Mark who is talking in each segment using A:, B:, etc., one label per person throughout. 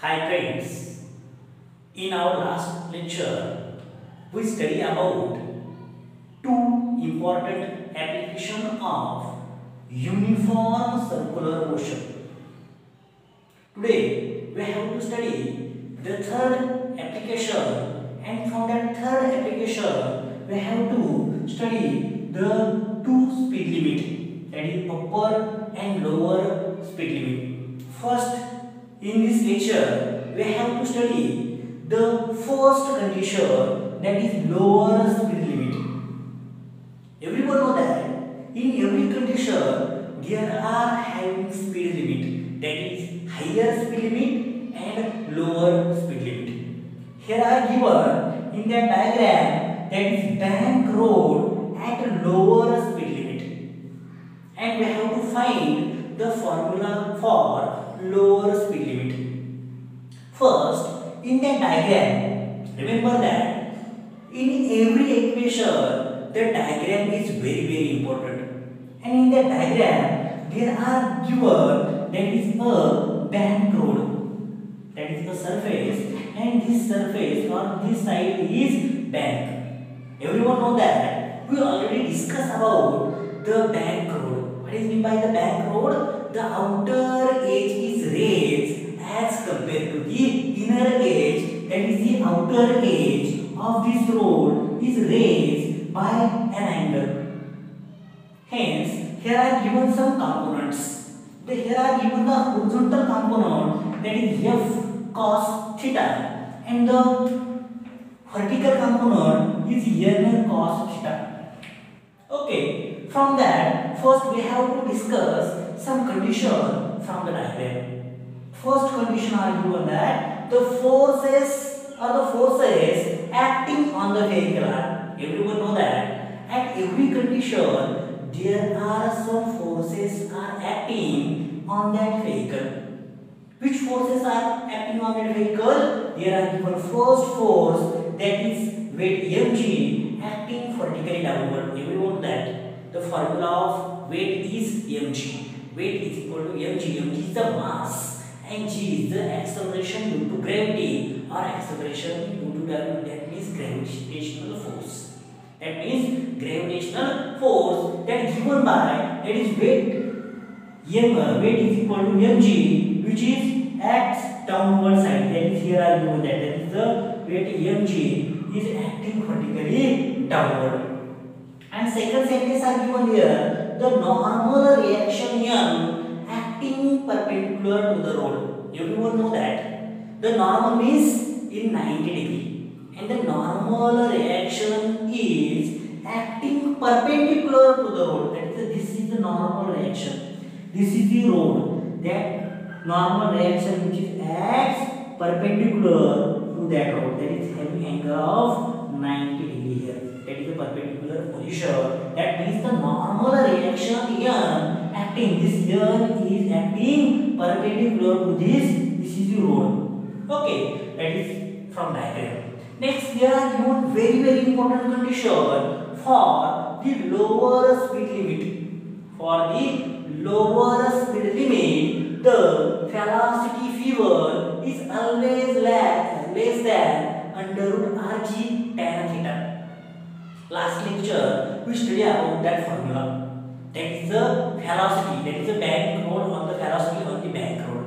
A: Hi friends, in our last lecture, we study about two important application of uniform circular motion. Today, we have to study the third application, and from that third application, we have to study the two speed limit, that is upper and lower speed limit. First, in this lecture, we have to study the first condition, that is lower speed limit. Everyone know that in every condition there are having speed limit, that is higher speed limit and lower speed limit. Here are given in the diagram, that is bank road at lower speed limit, and we have to find the formula for lower speed limit. First, in the diagram, remember that in every equation, the diagram is very important. And in the diagram, there are given, that is a bank road, that is the surface, and this surface or this side is bank. Everyone know that we already discussed about the bank road. What is meant by the bank road? The outer edge is raised as compared to the inner edge, that is the outer edge of this road is raised by an angle. Hence, here are given some components. Here are given the horizontal component, that is f cos theta, and the vertical component is n cos theta. Okay, from that, first we have to discuss some condition from the diagram. First condition are given that the forces acting on the vehicle are, everyone know that at every condition there are some forces are acting on that vehicle. Which forces are acting on that vehicle? There are given first force, that is weight mg acting vertically downward. Everyone know that the formula of weight is mg. Weight is equal to mg. Mg is the mass and g is the acceleration due to gravity or acceleration due to that means gravitational force. That means gravitational force that is given by, that is weight is equal to mg, which is acts downward side. That is here are given that is the weight mg is acting vertically downward. And second sentence are given here, the normal reaction n acting perpendicular to the road. Everyone know that the normal means in 90 degree, and the normal reaction is acting perpendicular to the road. That is, this is the normal reaction. This is the road. That normal reaction which is acts perpendicular to that road, that is having angle of 90 degree here. That is the perpendicular position. That means the normal reaction n acting, this n is acting perpendicular to this. This is the road. Okay, that is from diagram. Next, there are given very important condition for the lower speed limit. For the lower speed limit, the velocity fever is always less than under root rg tan theta. Last lecture we studied about that formula. That is the velocity. That is the bank road on the velocity on the bank road.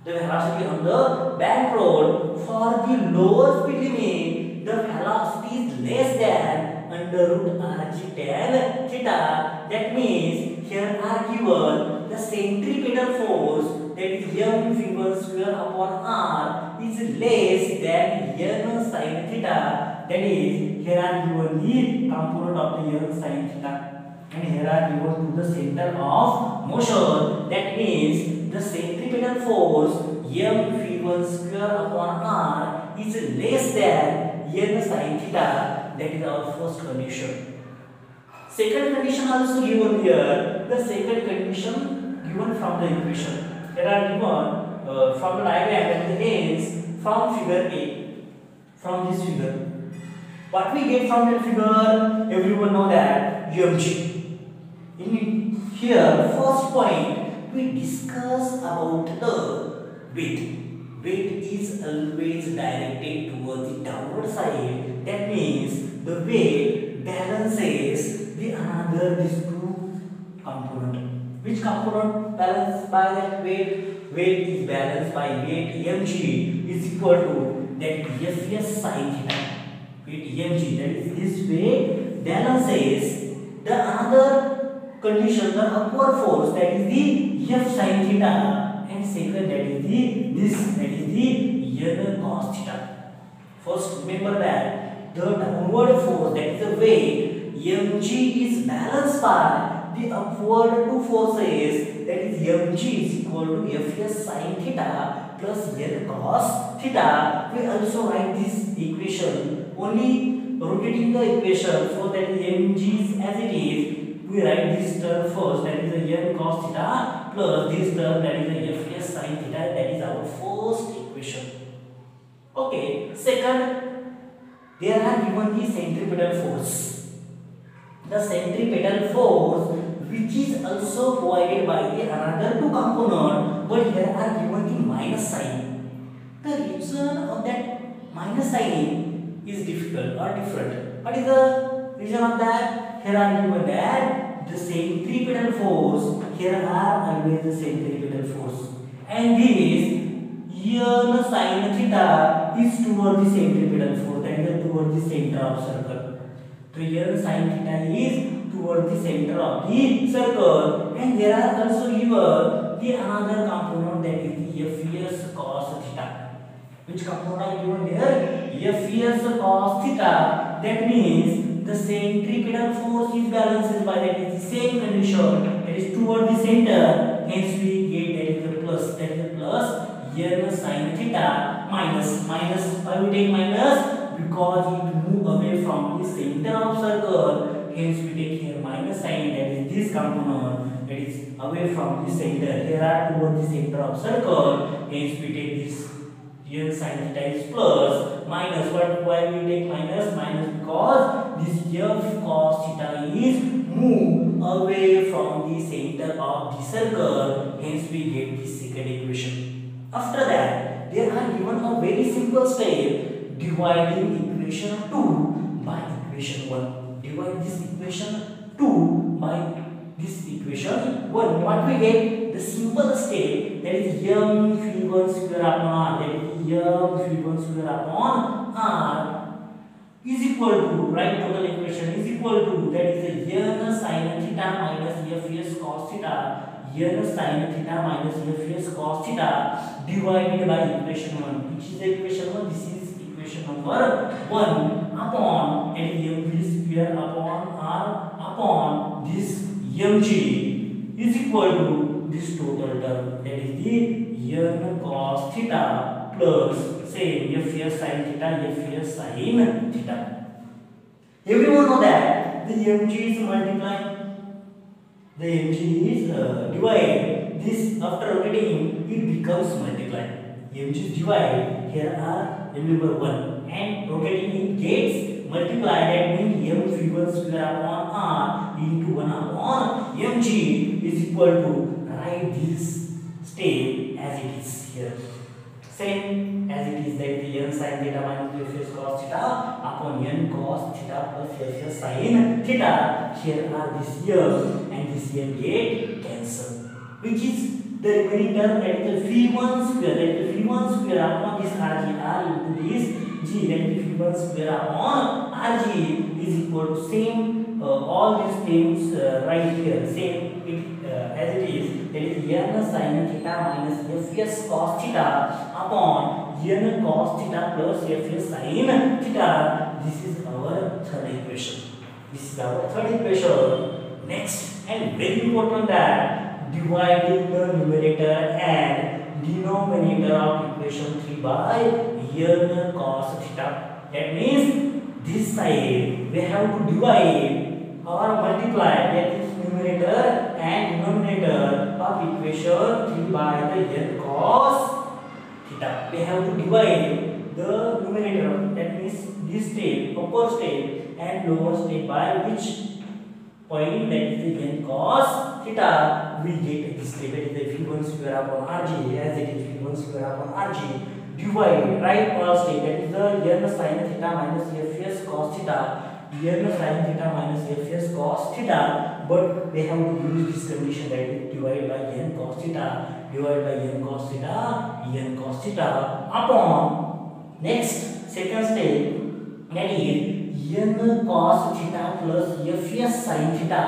A: The velocity on the bank road for the lower speed limit, the velocity is less than under root rg tan theta. That means here are given the centripetal force, that is m v1 square upon r is less than n sin theta. That is, here are given the component of the n sin theta, and here are given to the center of motion. That means the centripetal force m v1 square upon r is less than n sin theta. That is our first condition. Second condition also given here. The second condition given from the equation. There are given from the diagram, that is from figure A. From this figure, what we get from that figure, everyone know that mg. In here, first point we discuss about the weight. weight is always directed towards the downward side. That means the weight balances the another these two component. Which component balanced by that weight? Weight is balanced by weight mg is equal to that Fs sin theta. Weight mg, that is this weight balances the another condition, the upward force, that is the F sin theta, and second that is the N cos theta. First remember that the downward force, that is the weight mg, is balanced by the upward two forces, that is mg is equal to Fs sin theta plus N cos theta. We also write this equation only rotating the equation, so that mg is as it is. We write this term first, that is the N cos theta plus this term, that is the Fs sin theta. That is our first equation. Okay, second, there are given the centripetal force. The centripetal force, which is also provided by the another two component, but here are given the minus sign. The reason of that minus sign is difficult or different. What is the reason of that? Here are given that the centripetal force, here are always the centripetal force, and this N sin theta is toward the centripetal force, that is toward the center of circle. So N sin theta is toward the center of the circle, and there are also given the another component, that is the Fs cos theta. Which component are given there? Fs cos theta. That means the centripetal force is balanced by, that is the same condition, that is toward the center. Hence we get that is the plus, that is the plus N sin theta minus. Why we take minus? Because it move away from the center of circle. Hence we take here minus sign, that is this component, that is away from the center. Here are toward the center of circle. Hence we take this N sin theta is plus minus. Why we take minus? Minus because this F cos theta is move away from the center of the circle. Hence we get the second equation. After that, there are given a very simple step, dividing equation 2 by equation 1. Divide this equation 2 by this equation 1. What we get? The simple step, that is m v1 square upon r, that is m v1 square upon r is equal to, right, total equation is equal to, that is N sin theta minus Fs cos theta, N sin theta minus Fs cos theta divided by equation 1. Which is the equation 1? This is equation number 1 upon, that is mv square upon r upon this mg is equal to this total term, that is the N cos theta plus same Fs sin theta, Fs sin theta. Everyone know that the mg is multiplying, the mg is divided. This after rotating it becomes multiply. mg is divided. Here are remember 1 and rotating it gets multiplied. That means m v1 square upon r into 1 upon mg is equal to, write this step as it is here. Same as it is, that the N sin theta minus Fs cos theta upon N cos theta plus Fs sin theta. Here are this M and this M get cancelled. Which is the remaining term, that is the v1 square, that is the v1 square upon this rg, r into this g, that is the v1 square upon rg is equal to same all these things right here, same as it is, that is N sin theta minus Fs cos theta upon N cos theta plus Fs sin theta. This is our third equation. Next, and very important, that dividing the numerator and denominator of equation 3 by N cos theta. That means this side we have to divide or multiply, that is numerator and denominator of equation 3 by the N cos theta. We have to divide the numerator, that means this step, upper step and lower step, by which point, that is the N cos theta, we get this step, that is the v1 square upon rg, as it is v1 square upon rg divide, right, all step, that is the n sin theta minus fs cos theta, n sin theta minus fs cos theta, but they have to use this condition, that is divide by n cos theta, divide by n cos theta, n cos theta upon next second step, that is n cos theta plus fs sin theta,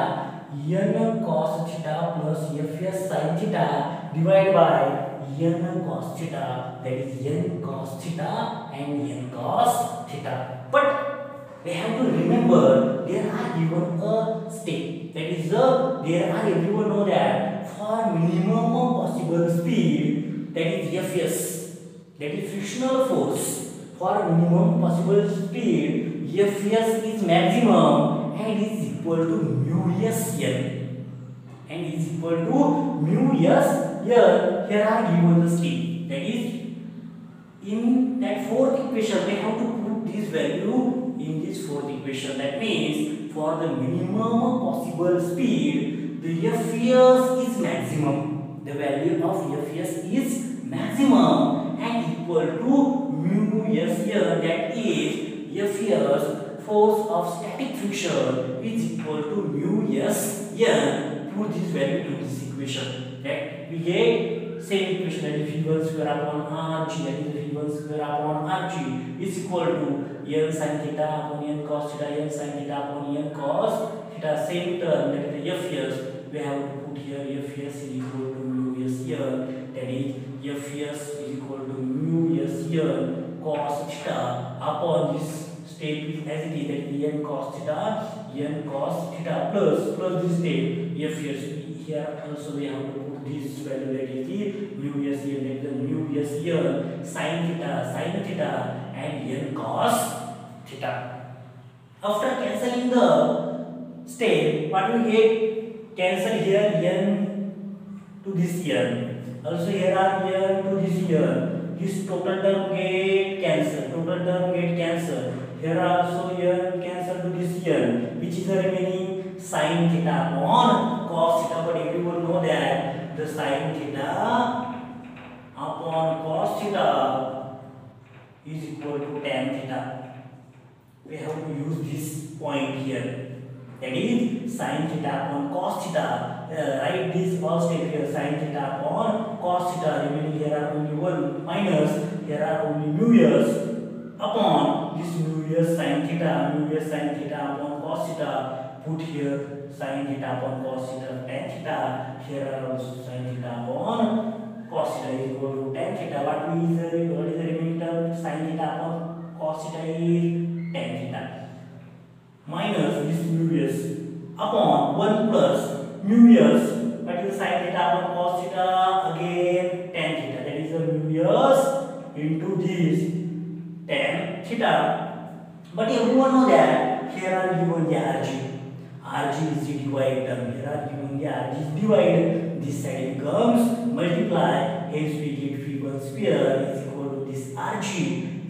A: n cos theta plus fs sin theta divided by n cos theta, that is n cos theta and n cos theta. But we have to remember there are given a step, that is there are, everyone know that for minimum possible speed, that is fs, that is frictional force, for minimum possible speed fs is maximum and is equal to mu s n, and is equal to mu s n. Here are given the step, that is in that fourth equation we have to put this value in this fourth equation. That means for the minimum possible speed the fs is maximum, the value of fs is maximum and equal to mu s n, that is fs force of static friction is equal to mu s n. Put this value in this equation, that we get same equation, that is v1 square upon rg, that is v1 square upon rg is equal to n sin theta upon n cos theta, n sin theta upon n cos theta, same term, that is the fs, we have to put here fs is equal to mu s n, that is fs is equal to mu s n cos theta upon this step is as it is, that is n cos theta plus this step fs. Here also we have to put this value, that is the mu s n, that is the mu s n sin theta and n cos theta. After cancelling the step, what we get? Cancel here n to this n, also here are n to this n, this total term get cancel, here also n cancel to this n, which is the remaining sin theta upon cos theta. But everyone know that the sin theta upon cos theta is equal to tan theta. We have to use this point here, that is sin theta upon cos theta. Write this all step here, sin theta upon cos theta, remaining here are only 1 minus, here are only mu s upon this mu s sin theta upon cos theta. Put here sin theta upon cos theta tan theta, here are also sin theta upon cos theta is equal to tan theta. What is the remaining term? Sin theta upon cos theta is tan theta minus this mu s upon 1 plus mu s, that is sin theta upon cos theta again tan theta, that is the mu s into this tan theta. But everyone know that here are given the rg is the divide term, here are given the rg is divide, this side becomes multiply, hence we get v1 square is equal to this rg,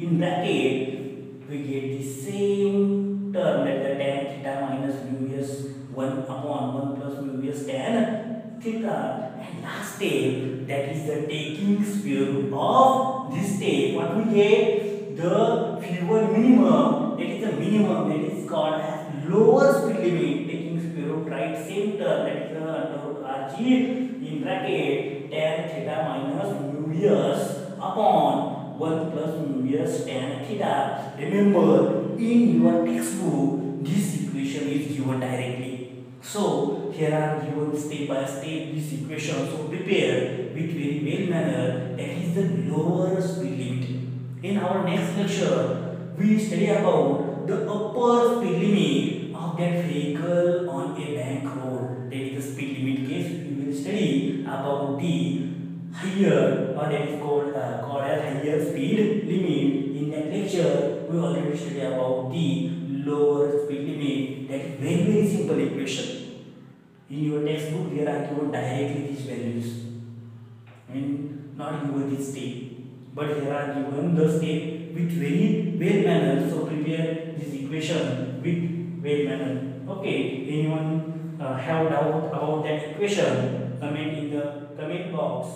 A: in bracket we get the same term, that the tan theta minus mu s 1 upon 1 plus mu s tan theta. And last step, that is the taking square root of this step, what we get? The v1 minimum, that is the minimum, that is called as lower speed limit, taking square root, right, same term, that is the under root rg in bracket tan theta minus mu s upon 1 plus mu s tan theta. Remember, in your textbook this equation is given directly, so here are given step by step this equation, so prepare with very well manner, that is the lower speed limit. In our next lecture we study about the upper speed limit of that vehicle on a bank road, that is the speed limit case. We will study about the higher, or that is called as higher speed limit. In that lecture we already study about the lower speed limit, that is very simple equation. In your textbook there are given directly these values and not given this step, but here are given the step with very well manner, so prepare this equation with well manner. Okay, anyone have doubt about that equation? Comment in the comment box.